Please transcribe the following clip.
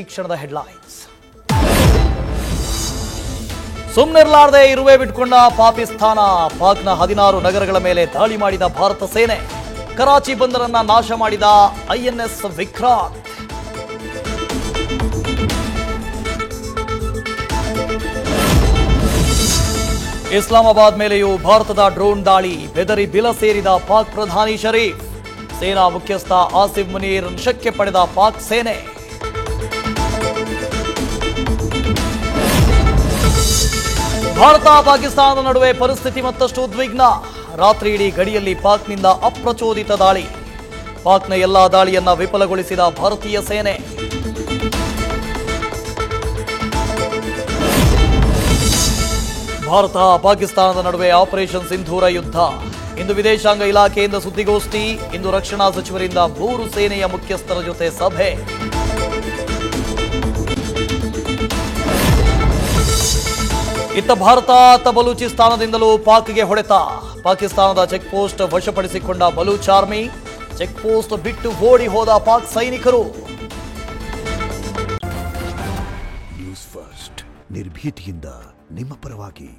ಈ ಕ್ಷಣದ ಹೆಡ್ಲೈನ್ಸ್. ಸುಮ್ಮನಿರಲಾರದೆ ಇರುವೆ ಬಿಟ್ಕೊಂಡ ಪಾಕಿಸ್ತಾನ. ಪಾಕ್ನ 16 ನಗರಗಳ ಮೇಲೆ ದಾಳಿ ಮಾಡಿದ ಭಾರತ ಸೇನೆ. ಕರಾಚಿ ಬಂದರನ್ನ ನಾಶ ಮಾಡಿದ ಐಎನ್ಎಸ್ ವಿಕ್ರಾಂತ್. ಇಸ್ಲಾಮಾಬಾದ್ ಮೇಲೆಯೂ ಭಾರತದ ಡ್ರೋನ್ ದಾಳಿ. ಬೆದರಿ ಬಿಲ ಸೇರಿದ ಪಾಕ್ ಪ್ರಧಾನಿ ಶರೀಫ್. ಸೇನಾ ಮುಖ್ಯಸ್ಥ ಆಸಿಫ್ ಮುನೀರ್ ವಶಕ್ಕೆ ಪಡೆದ ಪಾಕ್ ಸೇನೆ. ಭಾರತ ಪಾಕಿಸ್ತಾನದ ನಡುವೆ ಪರಿಸ್ಥಿತಿ ಮತ್ತಷ್ಟು ಉದ್ವಿಗ್ನ. ರಾತ್ರಿ ಇಡೀ ಗಡಿಯಲ್ಲಿ ಪಾಕ್ನಿಂದ ಅಪ್ರಚೋದಿತ ದಾಳಿ. ಪಾಕ್ನ ಎಲ್ಲಾ ದಾಳಿಯನ್ನ ವಿಫಲಗೊಳಿಸಿದ ಭಾರತೀಯ ಸೇನೆ. ಭಾರತ ಪಾಕಿಸ್ತಾನದ ನಡುವೆ ಆಪರೇಷನ್ ಸಿಂಧೂರ ಯುದ್ಧ. ಇಂದು ವಿದೇಶಾಂಗ ಇಲಾಖೆಯಿಂದ ಸುದ್ದಿಗೋಷ್ಠಿ. ಇಂದು ರಕ್ಷಣಾ ಸಚಿವರಿಂದ 3 ಸೇನೆಯ ಮುಖ್ಯಸ್ಥರ ಜೊತೆ ಸಭೆ. ಇತ್ತ ಭಾರತ ಬಲೂಚಿಸ್ತಾನದಿಂದಲೂ ಪಾಕ್ಗೆ ಹೊಡೆತ. ಪಾಕಿಸ್ತಾನದ ಚೆಕ್ ಪೋಸ್ಟ್ ವಶಪಡಿಸಿಕೊಂಡ ಬಲೂಚ್ ಆರ್ಮಿ. ಚೆಕ್ ಪೋಸ್ಟ್ ಬಿಟ್ಟು ಓಡಿ ಹೋದ ಪಾಕ್ ಸೈನಿಕರು. ನ್ಯೂಸ್ ಫಸ್ಟ್ ನಿರ್ಭೀತಿಯಿಂದ ನಿಮ್ಮ ಪರವಾಗಿ.